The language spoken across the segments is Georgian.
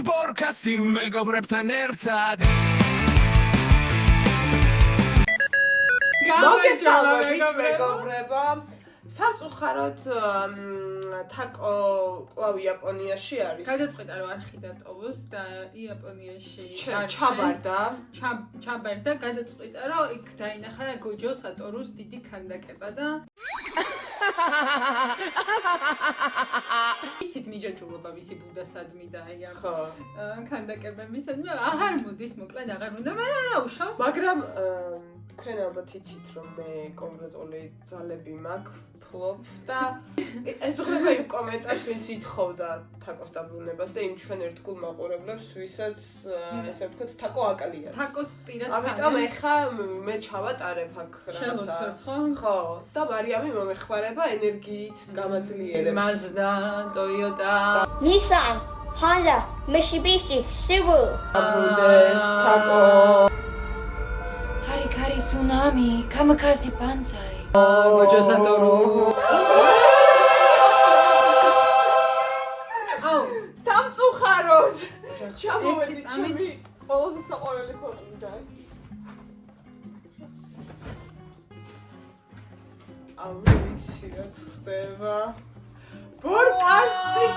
Podcasting მეგობრებთან ერთად მოგესალმებით მეგობრებო. სამწუხაროდ თაკო კლავი იაპონიაში არის. გადაწყვიტა რომ არ ხიდა ტოვოს და იაპონიაში ჩაბარდა გადაწყვიტა რომ იქ დაინახა გოჯო სატორუს დიდი ქანდაკება და იცით მიჯაჭულობა მისი ბუდასადმი და აი ამ ქანდაკებებისადმი აღარ მოდის მოკლედ აღარ უნდა მაგრამ რა უშავს მაგრამ თქვენ ალბათ იცით რომ მე კონკრეტული ძალები მაქვს ფლოპ და ეძღვნება იმ კომენტარს ვინც ითხოვდა თაკოს დაბრუნებას და იმ ჩვენ ერთგულ მაყურებლებს ვისაც ესე ვთქვათ თაკო აკალია თაკოს პირად ამიტომ ეხა მე ჩავატარებ აქ რაღაცა ხო და მარიამი მომეხმარება ენერგიით გამაძლიერებს Mazda, Toyota, Nissan, Honda, Mitsubishi, Subaru. დაბრუნდეს თაკო Harikari tsunami, kamikaze banzai. გოჯო სატორუ. სამწუხაროდ ჩამოვედი ჩემი ყველაზე საყვარელი ფოტოდან. აუცი რაც ხდება. პოდკასტის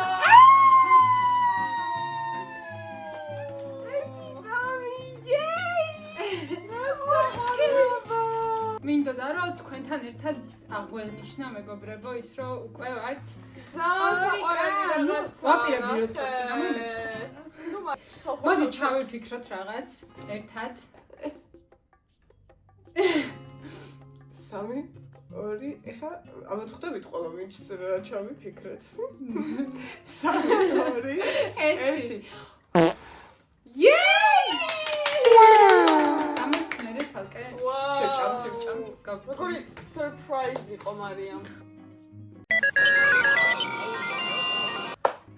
მინდოდა რომ თქვენთან ერთად აღვნიშნა მეგობრებო ის რომ უკვე ვართ ძალიან საყვარელი რაღაცა. მოდი ჩავიფიქროთ რაღაც ერთად 3 2 ეხა ალბათ ხვდებით ყველა ვინც რა ჩავიფიქრეთ 3 2 1 ამას მერე ცალკე შეჭამ როგორი სურპრაიზ იყო მარიამ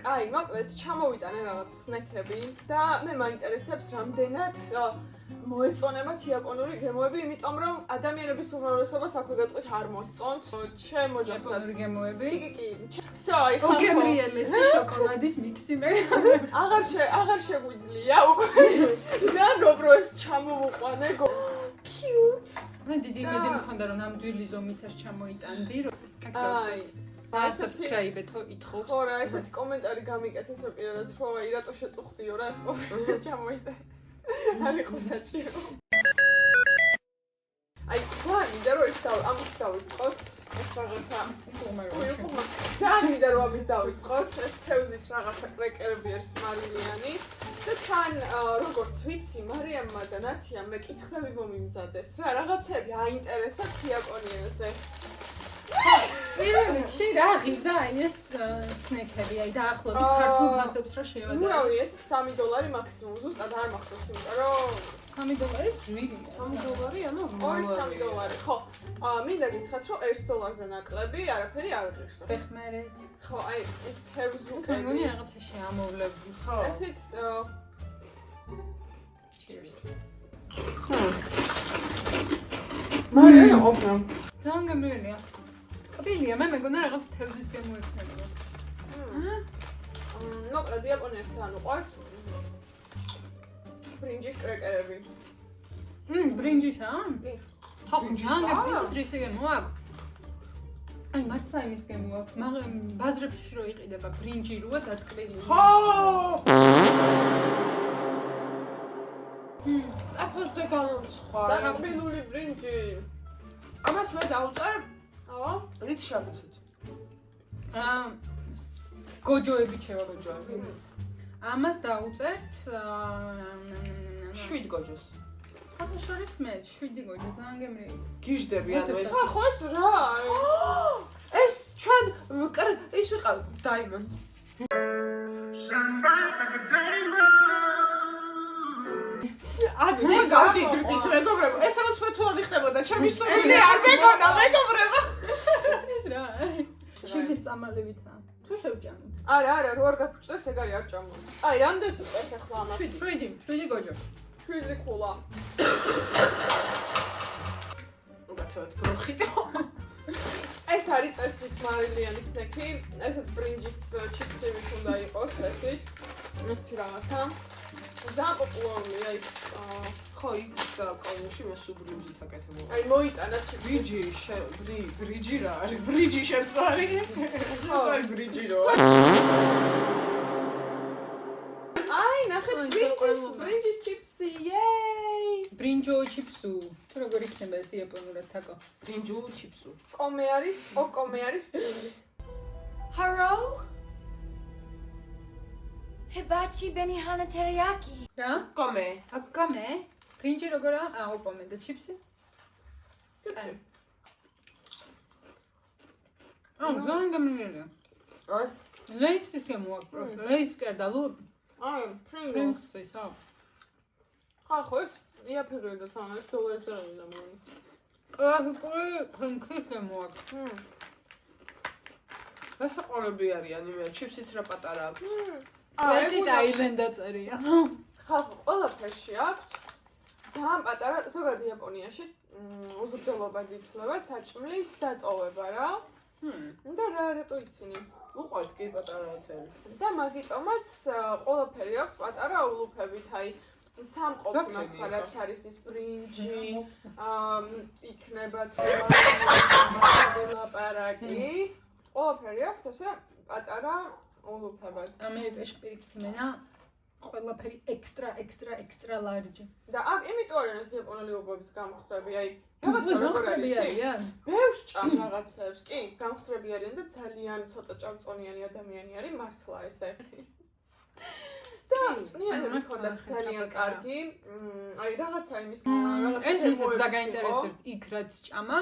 აი, მოკლედ ჩამოვიტანე რაღაც სნექები და მე მაინტერესებს რამდენად მოეწონებათ იაპონური გემოები, იმიტომ რომ ადამიანების უმრავლესობას აქვე გეტყვით არ მოსწონთ. ჩემ ოჯახსაც გემოები. კი. всё, აი ხარ. გემრიელესი შოკოლადის მიქსი მე. აღარ შეგვიძლია უკვე. ნანობრო ეს ჩამოვუყვანე. Cute. მე დიდი იმედი მქონდა რომ ნამდვილი ზომისას ჩამოიტანდი რომ აი და subscribe-ე თო ითხოვს. ხო რა, ესეთი კომენტარი გამიკეთეს რომ პირადად რო აი რატო შეწუხდიო რა ეს ყოველ ჩამოიტანე. არ იყო საჭირო. აი, ძალიან მინდა რომ ეს ამით დავიწყოთ. ეს რაღაცა ძალიან მინდა რომ ამით დავიწყოთ. ეს თევზის რაღაცა კრეკერები არის მარილიანი. და თან როგორც ვიცი, მარიამმა და ნათიამ მეკითხები მომიმზადეს რა, რაღაცები აინტერესებთ იაპონიაზე. პირველ რიგში რა ღირდა აი ეს სნექები, აი დაახლოებით ქართულ ფასებს რა შევადარებ. ურავი ეს $3 მაქსიმუმ ზუსტად არ მახსოვს, იმიტომ რომ $3 ძვირია. $3 ანუ $2-3. ხო. მინდა გითხრათ რომ $1-ზე ნაკლები არაფერი არ ღირს. ბეხმერე. ხო, აი ეს თევზუკები. მეგონი რაღაცა შეამოვლები. ხო. ესეც Cheers. მარია ოპნა. ძალიან გემრიელია. ყოფილია, მე მეგონა რაღაც თევზის გემოექნება. მოკლედ იაპონიაში ძალიან უყვართ. ბრინჯის კრეკერები. ბრინჯისა? კი. ხო, ძალიან გემრიელი ისე გემოაქვს. აი მართლა იმის გემოაქვს, მაგრამ ბაზრებში რო იყიდება ბრინჯი როა დატკბილი. ხო! აფოზე გამომცხვა. დატკბილული ბრინჯი. ამას მე დავუწერ. რით შაბასით. გოჯოებით შევაგოჯოები. ამას დავუწერთ 7 გოჯოს. ხოთა შორის მე 7 გოჯო ძალიან გემრიელი. გიჟდები ანუ ეს. ხო ეს რა არის? ეს ჩვენ ის ვიყავ დაიმონდ. მე გავდიდრდი მეგობრებო. ეს ამას მე თუ არ ხდებოდა ჩემი სული არ მეკონა მეგობრებო. ეს რა? ჩილის წამალებითა. თუ შევჭამოთ. არა, რო არ გაფუჭდეს ეგ არის არ ჭამო. აი, რამდენს უწევთ ახლა ამას? 7 გოჯო. 7 ქულა. უკაცრავად პროხიტო. ეს არის წესით მარილიანი სნექი. ესეც ბრინჯის ჩიპსივით უნდა იყოს წესით. ერთი რაღაცა. ძალიან პოპულარულია ის. ხო, იქ და კოლოში მე სულ ბრინჯით აკეთებო. აი მოიტანა ჩიპსი. ბრინჯი რა არის? ბრინჯი შემწარი. ხო, ბრინჯი რო. აი, ნახეთ ბრინჯის ჩიპსი. იეი! ბრინჯო ჩიპსუ. თუ როგორ იქნება ეს იაპონურად თაკო? ბრინჯუ ჩიპსუ. კომე არის ბრინჯი. Hello? Hibachi benihana teriyaki. რა? კომე. აკამე? ბრინჯი როგორა? ოპომე და ჩიპსი? ჩიპსი. ზონ გამიგერია. აი, ლეისის გემოაქვს. ლეის კერდალურ. აი, ფრინგლს. ფრინგლს ხო? ხო, ეს იაფერია და თან ეს $1-ზე არის დამოვი. კლასიკური ფრინგლის გემოაქვს. დასაყოლები არიან იმეა, ჩიპსიც რა პატარა აქვს. ეს აილენდა წერია. ხალხო ყველაფერში აქვს. ძალიან პატარა, ზოგადად იაპონიაში უზრდელობად ითვლება საჭმლის დატოვება რა. და რატო იცინი? უყვართ კი პატარა ეთერი. და მაგიტომაც ყველაფერი აქვს პატარა ულუფებით, აი სამყოფნოს რაც არის ის ბრინჯი, იქნება თუ ლაპარაკი. ყველაფერი აქვს ესე პატარა ულუფებად. ამერიკაში პირიქით მენა ყველაფერი ექსტრა ლარჯი. და აქ იმიტომ არის ეს იაპონელი უბების გამხდები, აი რაღაცა როგორ არის იცი? ბევრს ჭამ რაღაცებს, კი, გამხდები არიან და ძალიან ცოტა ჭამწონიანი ადამიანი არის მართლა ესე. და წნიანები ხონდაც ძალიან კარგი. აი რაღაცა იმის რაღაცა ეს მისაც დაგაინტერესებთ იქ რაც ჭამა,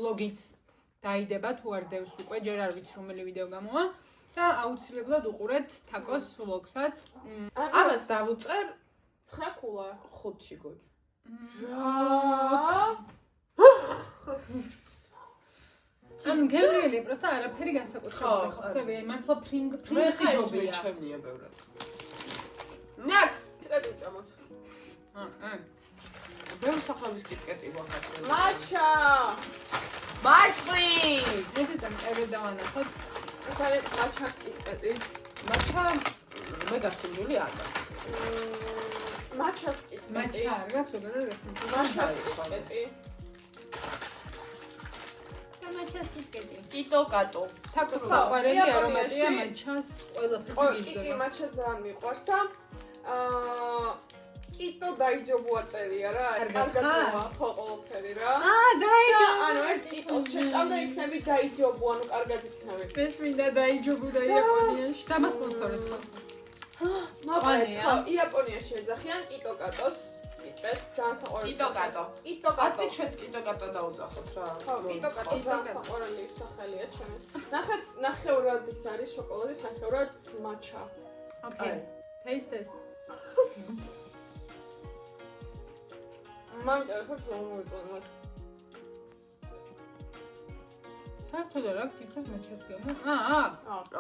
ლოგიც დაიდება თუ არ დევს უკვე, ჯერ არ ვიცი რომელი ვიდეო გამოვა და აუცილებლად უყურეთ თაკოს ლოგსაც. ამას დავუწერ 9 ქულა. 5-ში გოჯ. რა? ან გემრიელი პროსტა არაფერი განსაკუთრებული ხო ხდება, აი მართლა ფრინგლი ჯობია. ჩემნია ბევრად. Next! კიტკეტი ჭამოთ. ბევრი სახელის კიტკეტი ვახაც. მაჩა! მარცვლი! ეს წამყევი დავანახოთ. ეს არის მაჩას კიტკეტი. მაჩა მე გასული არ და. მაჩას კიტკეტი. მაჩა არ გაქვს ზოგადად ეს. მაჩას კიტკეტი. მაჩას კიტკეტი. კიტო კატო. თაკოს საყვარელი არომატია მაჩას ყველაფერი კი, გიჟდება. მაჩა ძალიან მიყვარს და კიტო დაიჯობოა წერია რა, კარგადაა ხო ყველაფერი რა. დაიჯობო. ანუ ერთ კიტოს შეჭამდა იქნები დაიჯობო, ანუ კარგად იქნები. ეს მინდა დაიჯობო და იაპონიაში. დამასპონსორეთ ხო? მოკლედ, ხო, იაპონიაში ეძახიან კიტო კატოს კიტკეტს, ძალიან საყვარელი. კიტო კატო. კიტო კატო. აცი ჩვენც კიტო კატო დაუძახოთ რა. ხო, კიტო კატო ძალიან საყვარელი სახელია ჩემი. ნახეთ, ნახევრად ის არის შოკოლადის, ნახევრად მაჩა. ოკეი. Taste test. მან კეთებს რომ მოვიწონოთ. საერთოდ რა გიქროს მაჩას გემო?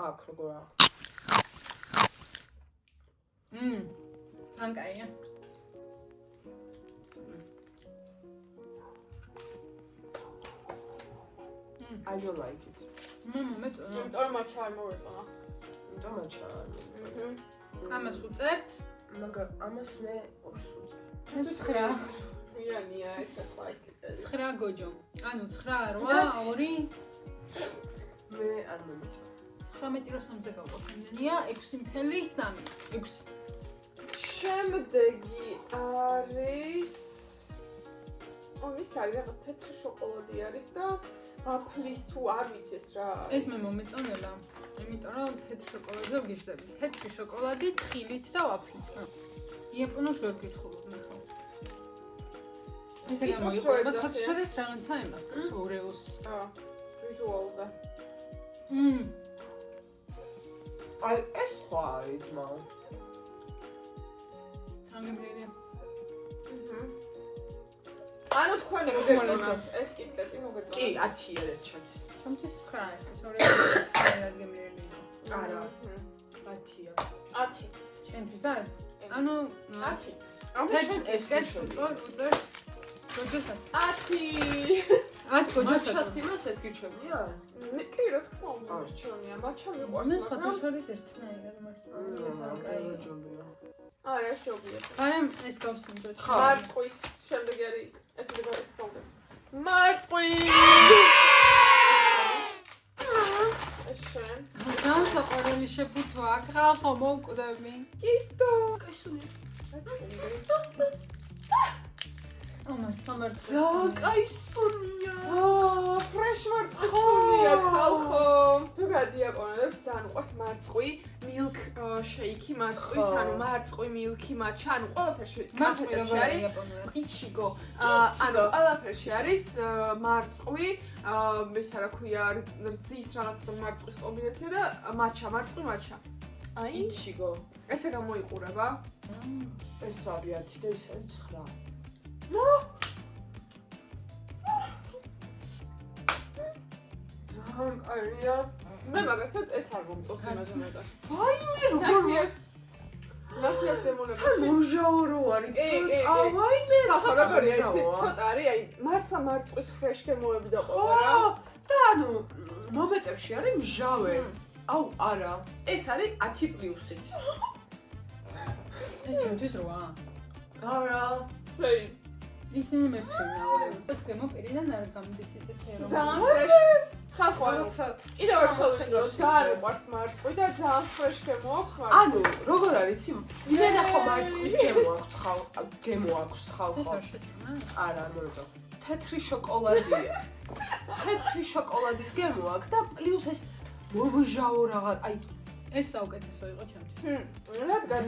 აქ როგორ აქვს. ტრანკაია. I don't like it. მეწონა. იმიტომ რომ მაჩა არ მოვიწონა. იმიტომ მაჩა. ამას უწერთ. მაგრამ ამას მე ორს უწერ. 9. მიანია ეს ახლა ის კიტკეტი. 9 გოჯო. ანუ 9, 8, 2. მე არ მომიწევ. 19 რო 3-ზე გავყოფნია 6.3. 6. შემდეგი არის ის არის რაღაც თეთრი შოკოლადი არის და ვაფლის თუ არ ვიცი ეს რა არის. ეს მე მომეწონება. იმიტომ რომ თეთრი შოკოლადზე ვგიჟდები. თეთრი შოკოლადი თხილით და ვაფლით. იაპონურს ვერ გითხულობ მე ხო. ესე გამოიყურება საერთოდ რაღაცა იმას გქოს ორეოს. ვიზუალზე. აი ეს სხვა არის ძმა. ამგემრიელია. ანუ თქვენ მოგეწონათ ეს კიტკეტი მოგეწონათ. კი 10 ერთ ჩემს. ჩემთვის 9. ეს ორეოს ამგემრიელია. არა. 10-ია. 10. შენთვისაც? ანუ 10. ეს უწერ. გოჯოსაც. 10. 10 გოჯოსაც. მაჩას იმას ეს გიჩვენია? მე კი რა თქმა უნდა რჩევნია, მაჩა მიყვარს, მე სხვათა შორის ერთნაირად მართლა. არა, ეს ჯობია. მაგრამ ეს გავსინჯოთ. მარწყვის შემდეგი არის ესე ეს გავდე. მარწყვი! ეს შენ. განსაყრელი შეფუთვა აქ ხალხო მოვკვდები. კიდო. კაისუნია. ომა სამართლე. ძალიან კაისუნია. ფრეშ მარწყვის სუნია ხალხო. თუ გადიაპონებს ძალიან უყვართ მარწყვი, milk shake-ი მარწყვის, ანუ მარწყვი, milk-ი, მაჩა, ანუ ყველაფერში მარწყვი როგორ არის იაპონურად? იჩიგო. ანუ ყველაფერში არის მარწყვი, ეს რა ქვია, რძის რაღაცა მარწყვის კომბინაცია და მაჩა, მარწყვი, მაჩა. აი, იჩიგო. ესე გამოიყურება. ეს არის 10 და ეს არის 9. ძალიან კაია. მე მაგათაც ეს არ მომწონს იმაზე მეტად. ვაიმე როგორ ნათიას დემონები. თან მორჟაორო არის. ვაიმე. ხა როგორია იცი, ცოტა არის, აი მართლა მარწყვის ფრეშ გემოები და ყოლა რა. და ანუ მომენტებში არის მჟავე. აუ არა. ეს არის 10+-ით. ეს ჩვენთვის 8. არა. სეი. ისინი მეფშენაური. ეს გემო პირიდან არ გამდის ისეთი რომ. ძალიან ფრეშ. ხალხო, კიდევ ერთხელ ვიტყვი, ძალიან უყვართ მარწყვი და ძალიან ფრეშ გემო აქვს ანუ მარწყვი. როგორ არის იცი? იმენა ხო მარწყვის გემო აქვს ეს ხალხო. არ შეჭმა. არა, მორწო. თეთრი შოკოლადია. თეთრი შოკოლადის გემო აქვს და პლუს ეს მორჟაო რაღაც, აი ეს საუკეთესო იყო ჩემთვის. რადგან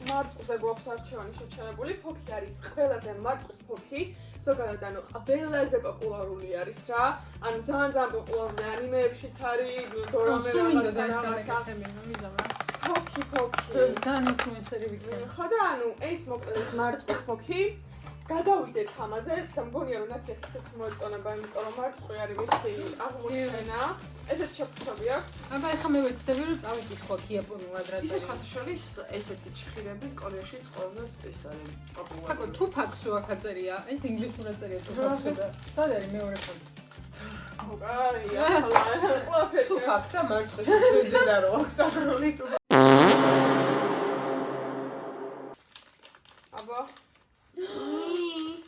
მარწყვზე გვაქვს არჩევანი შეჩერებული, ფოქი არის ყველაზე მარწყვის ფოქი, ზოგადად ანუ ყველაზე პოპულარული არის რა. ანუ ძალიან პოპულარულია ანიმეებშიც არის, დორამე რაღაცა. ფოქი. ძალიან ინფლუენსერი ვიქნა. ხო და ანუ ეს მოკლედ ეს მარწყვის ფოქი გადავიდეთ ამაზე და მგონია რომ ნათიას ისეც მოეწონება, იმიტომ რომ მარწყვი არის მისი აღმოჩენა. ესეც შეფუთვები აქვს. აბა ეხლა მე ვეცდები რომ წავიკითხო იაპონურად რა ისე წერია. ხათაშორის ესეთი ჩხირები კორეაშიც ყველაზე ეს არის პოპულარული. აკო თუფაქსუ აქ აწერია. ეს ინგლისურად წერია თუფაქსუ და სად არის მეორე ფონტი? აუ, კარია, ახლა ყველაფერი. თუ ფაქტა მარწყვის ზედა რო აქვს აღრული თუ აბა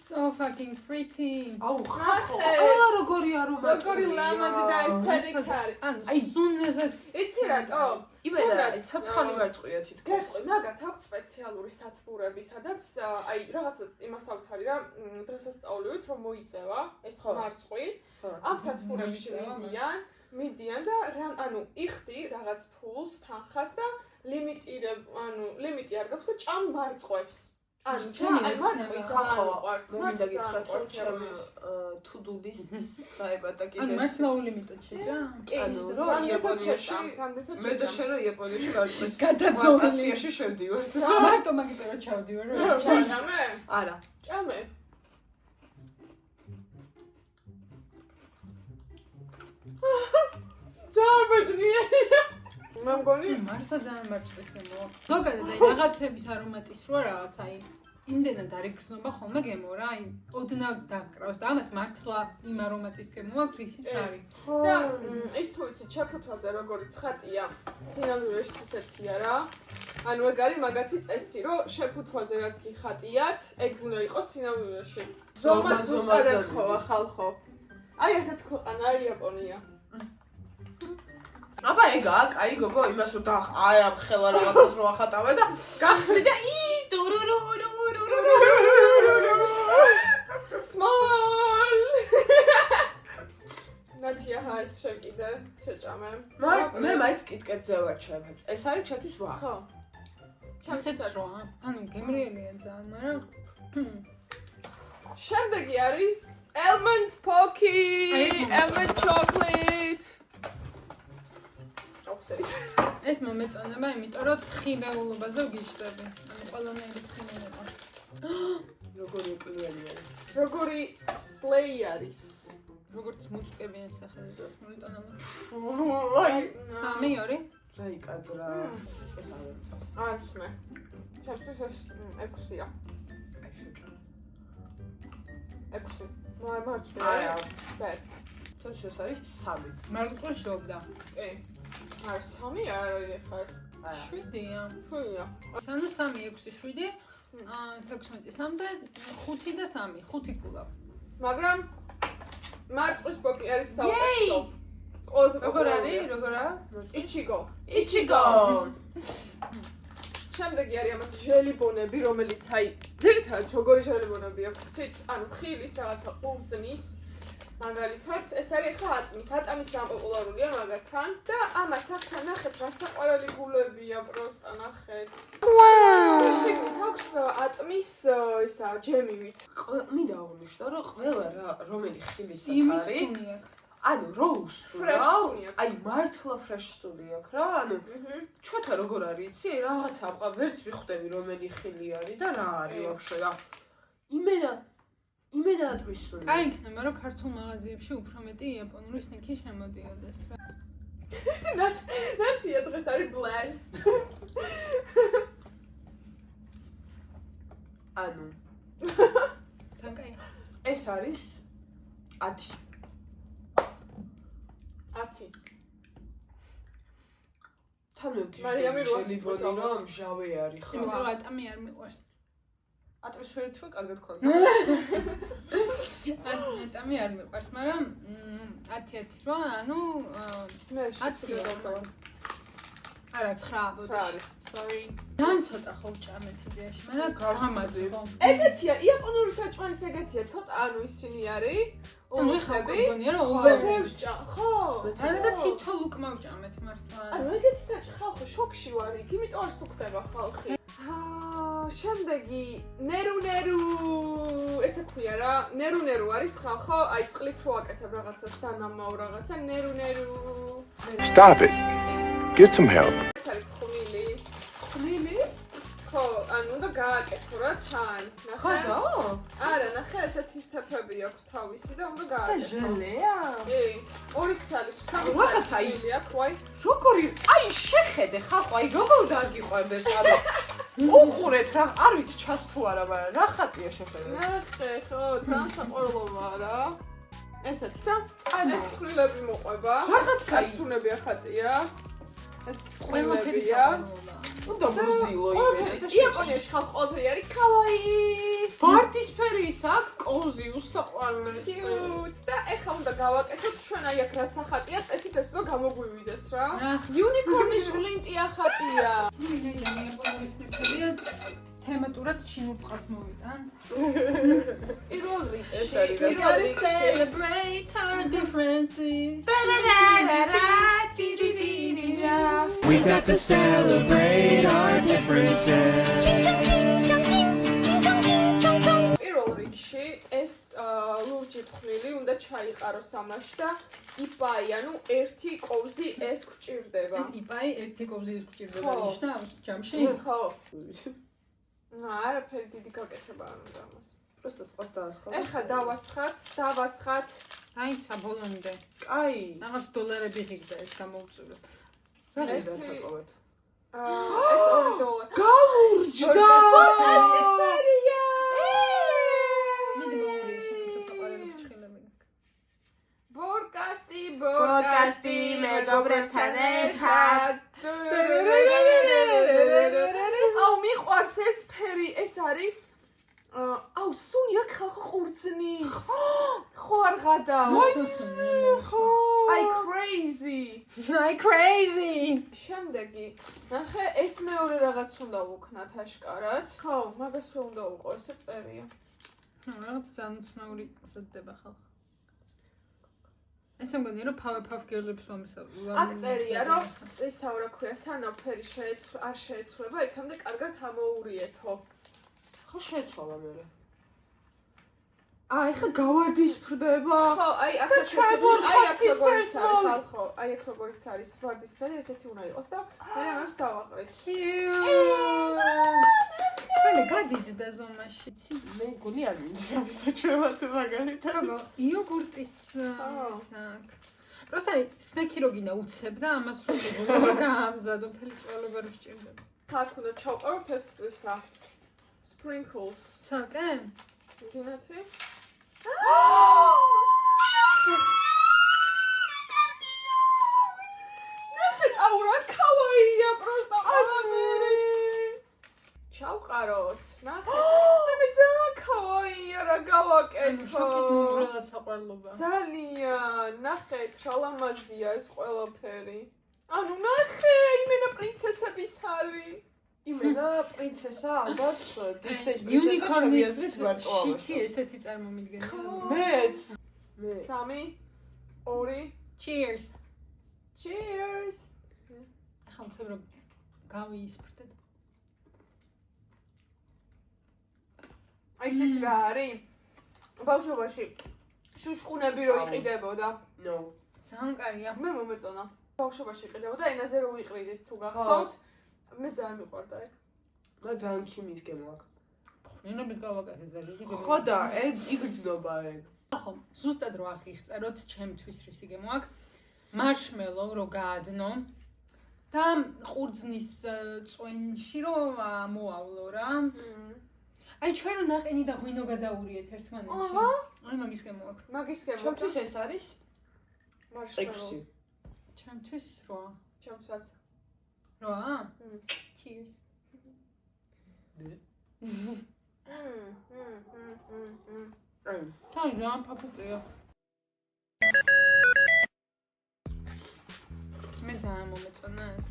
So fucking pretty. აუ ხახო ნახეთ. როგორი არომატია როგორი ლამაზი და ესთეტიკარი. ანუ აი სუნეზად იცი რატო? იმენა ცოცხალი მარწყვია თითქოს. გეტყვი, მაგათ აქვს სპეციალური სათბურები, სადაც აი რაღაცა იმას ავთარი რა, დღესასწაულივით რომ მოიწევა ეს მარწყვი. ამ სათბურებში მიდიან და ანუ იხდი რაღაც ფულს, თანხას და ლიმიტი არ გაქვს და ჭამ მარწყვებს. ანუ მარწყვი ძალიან უყვართ. მინდა გითხრათ რომ to-do list-ს დაებადა ანუ კიდე. მართლა ულიმიტად შეჭა? ანუ რომ იაპონიაში მე და შენ რა იაპონიაში მარწყვის გადაწოლილი. ვაკაციაში შევდივართ. მარტო მაგით რა ჩავდივარ რა. ჭამე? არა. ჭამე. ძაბედნია. მე მგონი მართლა ძალიან მარწყვის გემო. ზოგადად აი რაღაცების არომატის რო რაღაც აი იმდენად არ იგრძნობა ხოლმე გემო რა, აი ოდნავ დაკრავს და ამათ მართლა იმ არომატის გემო აქვს ისიც არის. და ის თუ იცი ჩაფუთვაზე როგორიც ხატია, სინამდვილეში ისეთია რა. ანუ ეგ არის მაგათი წესი, რომ შეფუთვაზე რაც გიხატიათ, ეგ უნდა იყოს სინამდვილეში. ზომა ზუსტად ეთხოვა ხალხო. აი ესეთ ქვეყანა არის იაპონია. აბა ეგა, კაი გოგო, იმას რომ აი ამ ხელა რაღაცას რო ახატავე და გახსნი და Small! ნათია ჰაის შეკიდე, შეჭამე. მე მაინც კიტკეტზე ვაჩვენ. ეს არის ჩემთვის 8. ხო. ისეც რო, ანუ გემრიელია ძალიან, მაგრამ შემდეგი არის Almond Pocky, Almond Chocolate. ეს მომეწონება, იმიტომ რომ თხილეულობაზე ვგიშდები. ანუ ყველანაირი თხილება. როგორი ეკლიანი არის. როგორი slay არის. როგორც მუწკებიან სახელი და მომეწონება. აი, 3-2. რაი კადრა. ეს არის. არის მე. ჩემთვის ეს 6-ია. 6. მარცხი. არა. best. ჩემთვის ეს არის 3. მარცხი შობდა. კი. არ 3 არ არის ხარ. 7-ია. 7-ია. ანუ 3, 6, 7, 16, 3 და 5 და 3, 5 კულა. მაგრამ მარწყვის პოკი არის საუკეთესო. ყველაზე როგორ არის? როგორა? იჩიგო. იჩიგო. შემდეგი არის ამათ ჟელიბონები, რომელიც აი ძირითადად როგორი ჟელიბონები აქვს? ცით, ანუ ხილის რაღაცა ყურძნის მაგალითად, ეს არის ხა ატმის, ატამიც ძალიან პოპულარულია მაგათთან და ამას ახლა ნახეთ რა საყვარელი გულებია პროსტა ნახეთ. ვაუ! შეგნით აქვს ატმის ისა ჯემივით. მინდა აღნიშნო რომ ყველა რომელი ხილისაც იმის არის სუნი აქვს. ანუ როუს Fresh სუნი აქვს. აი მართლა fresh სუნი აქვს რა ანუ ჩვენთან როგორ არის იცი რაღაცა აბყა ვერც მიხვდები რომელი ხილი არის და რა არის ვაფშე რა იმენა ატმის სუნი აი იქნება რომ ქართულ მაღაზიებში უფრო მეტი იაპონური სნექი შემოდიოდეს რა. ნათია დღეს არის blessed. ანუ თან კაი. ეს არის 10 10. თან მარიამი მოგიჟდები 800 ჟელიბონი რომ ჟავე არის ხო იმიტომ რომ ატამი არ მიყვარს. ატმოსფერო თქვა კარგად ხონდა ატამი არ მიყვარს, მაგრამ 10 რა, ანუ ნე 10-ია. არა 9 9. Sorry. ძალიან ცოტა ხო ვჭამეთ იდეაში, მაგრამ გამაძო. ეგეთია, იაპონური საჭმელიც ეგეთია, ცოტა ანუ ისინი არის. ანუ ეხლა გონია რომ უბერბევჭა, ხო? არა და თითო ლუკმა ვჭამეთ მართლა. ანუ ეგეთი საჭმელი ხალხი შოქში ვარ, იმიტომ არ სუქდება ხალხი. შემდეგი ნერუ ესე ქვია რა, ნერუ არის ხალხო, აი წყლით რო აკეთებ რაღაცას დანამაო რაღაცა, ნერუ. Stop it. Get some help. ეს არის ხვნილი. ხლილი ხო, ანუ უნდა გააკეთო რა თან. ხადა არა, ნახე, ესეთი სტეპები აქვს თავისი და უნდა და გააკეთო. ჟელეა კი, 2 წელი თუ 3 რაღაცა წელი აი. აქვს, ვაი. როგორი აი შეხედე ხალხო აი როგორ დაგიყვანდეს ანუ უყურეთ რა არ ვიცი ჩას თუ არა მაგრამ რა ხატია შეხედე ნახე, ხო, ძალიან საყვარელობაა რა. ესეთი და ეს ხვრილები მოყვება. რაღაცა კაცუნები ახატია. ეს ყველაფერი ხვრილებია. საყვარელობაა. უნდა მოზილო იაპონიაში ხალხი ყველაფერი არის კავაი. ვარდისფერი ის აქვს კოზი უსაყვარლესი Cute. და ეხლა უნდა გავაკეთოთ ჩვენ აი აქ რაც ახატია, წესით ეს უნდა გამოგვივიდეს რა. რა. იუნიკორნის ვლინტი ახატია. ვინაიდან იაპონური სნექებია თემატურად ჩინურ წყალს მოვიტან. პირველ რიგში, ეს არის რა. პირველ რიგში Celebrate our differences. We got to celebrate our differences. პირველ რიგში ეს ლურჯი ფხვნილი უნდა ჩაიყაროს ამაში და იპაი, ანუ ერთი კოვზი ეს გვჭირდება. ეს იპაი ერთი კოვზი გვჭირდება ხო. ნიშნა ამ ჯამში. ხო. არაფერი დიდი გაკეთება არ უნდა ამას. просто წყალს დაასხა ეხლა დავასხათ. აი საბოლოომდე. კაი რაღაც დოლარები ღირდა ეს გამოუწურებ. რა ერთი- დაგაკავეთ ეს $2. გალურჯდა ესპერია. მე მოური შენ საყვარელი ფრჩხილები. ბორკასტი მეგობრებთან ერთად. აუ მიყვარს ეს ფერი, ეს არის აუ სუნი აქ ხალხო ყურძნის. ხო არ გადავა. ხო აი crazy. აი crazy. შემდეგი ნახე ეს მეორე რაღაც უნდა ვუქნათ აშკარად. ხო, მაგას რა უნდა უყო, ესე წერია. რაღაც ძალიან უცნაური მოსადება ხალხი. ესე მგონია რომ Powerpuff Girls-ებს ვამისავ. აქ წერია რომ ისა რა ქვია, სანამ ფერი არ შეეცვლება, იქამდე კარგად ამოურიეთო. ხო შეცვალა მე აი ხა გავარდისფრდება ხო, აი აქ და tribal justice ხალხო, აი აქ როგორიც არის ვარდისფერი, ესეთი უნდა იყოს და მე ამას დავაყრეთ. მე გადიძდა ზომაში. მე გონი არ მინდა საჩვევად მაგალითად გოგო, იოგურტის ისაკ. просто სნექი რო გინდა უცებ და ამას რო გაამზადო მთელი წვალება რო სჭირდება. აქ უნდა ჩავყაროთ ეს ისა sprinkles. ცალკე? გინათვი? ნახეთ, აუ რა კავაია, просто. დავყაროთ. ნახე. მე ძალიან ქავაია რა გავაკეთო. შოკის მომგვრელად საყვარლობა. ძალიან. ნახეთ, რა ლამაზია ეს ყველაფერი. ანუ ნახე, იმენა პრინცესების ჰარი. იმენა პრინცესა ალბათ დისნეის პრინცესა იუნიკორნის შევიაზრით ვარტოვავ. შითი ესეთი წარმომიდგენია. მეც. 3 2 Cheers. Cheers. ახლა ვთქვი რომ გავიისფრდეთ. აი ეს რა არის? ბავშვობაში შუშხუნები რო იყიდებოდა. No. ძალიან კარგია. მე მომეწონა. ბავშვობაში იყიდებოდა ენაზე რო ვიყრიდით თუ გახსოვთ. მე ძალიან მიყვარდა ეგ. და ძალიან ქიმიის გემო აქვს. ნინობით გავაკეთეთ და რიგი გემო. ხო და ეგ იგრძნობა ეგ. ახო, ზუსტად რო აღიხწეროთ ჩემთვის რისი გემო აქვს. მარშმელო რო გაადნო და ყურძნის წვენში რო მოავლო რა. აი ჩვენ რო ნაყინი და ღვინო გადაურიეთ ერთმანეთში. აი მაგის გემო აქვს. მაგის გემო. ჩემთვის ეს არის მარშმელო. 6. ჩემთვის 8. ჩემსაც. 8? Cheers. აი, თან რა ფაფუკია. მე ძალიან მომეწონა ეს.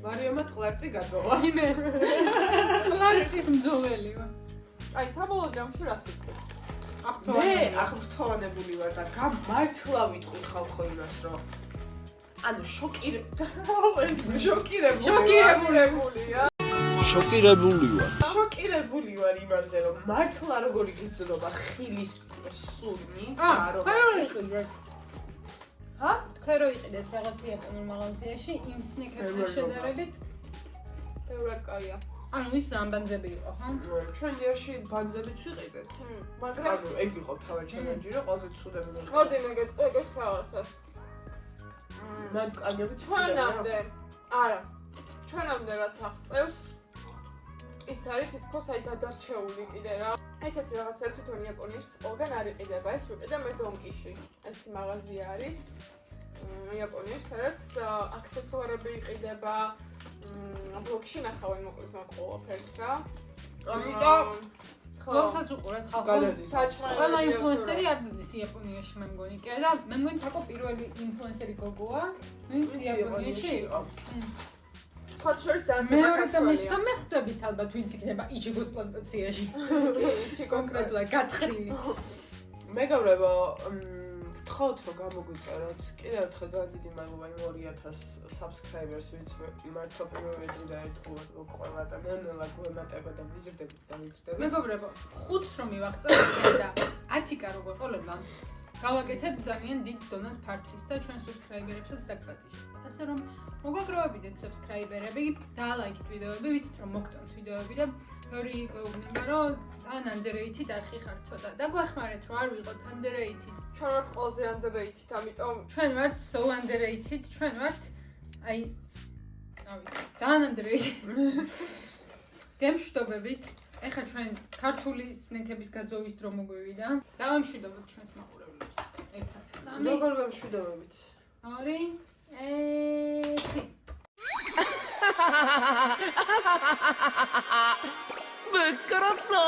მარიამად ყლარწი გაძოლა. იმე. ლარცის მძოველი ვარ. აი საბოლოო ჯამში რა სიტყვი? მე აღფრთოვანებული ვარ და გამართლა ვიტყვი ხალხო იმას რომ ანუ შოკირებულია. შოკირებული ვარ იმაზე რომ მართლა როგორი გიზრდება ხილის სუნი და რომ ჰა? თქვენ რო იყიდეთ რაღაც იაპონურ მაღაზიაში იმ სნიკერთან შედარებით, ბევრად კაია. ანუ ის ამბანძები იყო, ხო? ჩვენ დიაში ბანძებიც ვიყიდეთ. მაგრამ ანუ ეგ იყო თავად ჩელენჯი რომ ყველაზე ცუდები მოხდა. მოდი მე გეტყვი ეგ რაღაცას. მათ კანები ჩვენამდე. არა. ჩვენამდე რაც აღწევს ის არის თითქოს აი გადარჩეული კიდე რა. ესეთი რაღაცები თვითონ იაპონიის ყველგან არ იყიდება. ეს ვიყიდე მე დონკიში. ესეთი მაღაზია არის. იაპონიის, სადაც აქსესუარები იყიდება. ბლოგში ნახავენ მოკლედ მაგ ყველაფერს რა. ამიტომ ხოსაც უყურეთ ხალხო. გადადის. ყველა ინფლუენსერი არ დადის იაპონიაში მე მგონი. კი და მე მგონი თაკო პირველი ინფლუენსერი გოგოა, ვინც იაპონიაში იყო. სხვა შორის ძალიან მეორე და მესამე ხვდებით ალბათ ვინც იქნება იჩიგოს პლანტაციაში. კონკრეტულად გათხრილი. მეგობრებო, გთხოვთ რომ გამოგვიწეროთ. კიდევ ერთხელ ძალიან დიდი მადლობა იმ 2000 subscribers ვინც მართლა პირველი დღიდან ერთგულად ყველა და ნელა გვემატება და ვიზრდებით და ვიზრდებით. მეგობრებო, 5-ს რომ მივაღწევთ და 10-კა როგორ ყოლებდა, გავაკეთებ ძალიან დიდ დონად ფარცის და ჩვენ subscriber-ებსაც დაგპატიჟებთ. ასე რომ მოგაგროვებიდეთ subscriber-ები, დაალაიქეთ ვიდეოები, ვიცით რომ მოგწონთ ვიდეოები და ორი გვეუბნება რომ ძალიან underrated არხი ხართ ცოტა. და გვახმარეთ რომ არ ვიყოთ underrated. ჩვენ ვართ ყველაზე underrated, ამიტომ ჩვენ ვართ so underrated, ჩვენ ვართ აი ძალიან underrated. გემშვიდობებით. ეხლა ჩვენ ქართული სნეკების გაძოვის დრო მოგვივიდა. დავამშვიდობოთ ჩვენს მაყურებლებს. ერთად. როგორ გამშვიდობებით? 2 1 부끄럽소.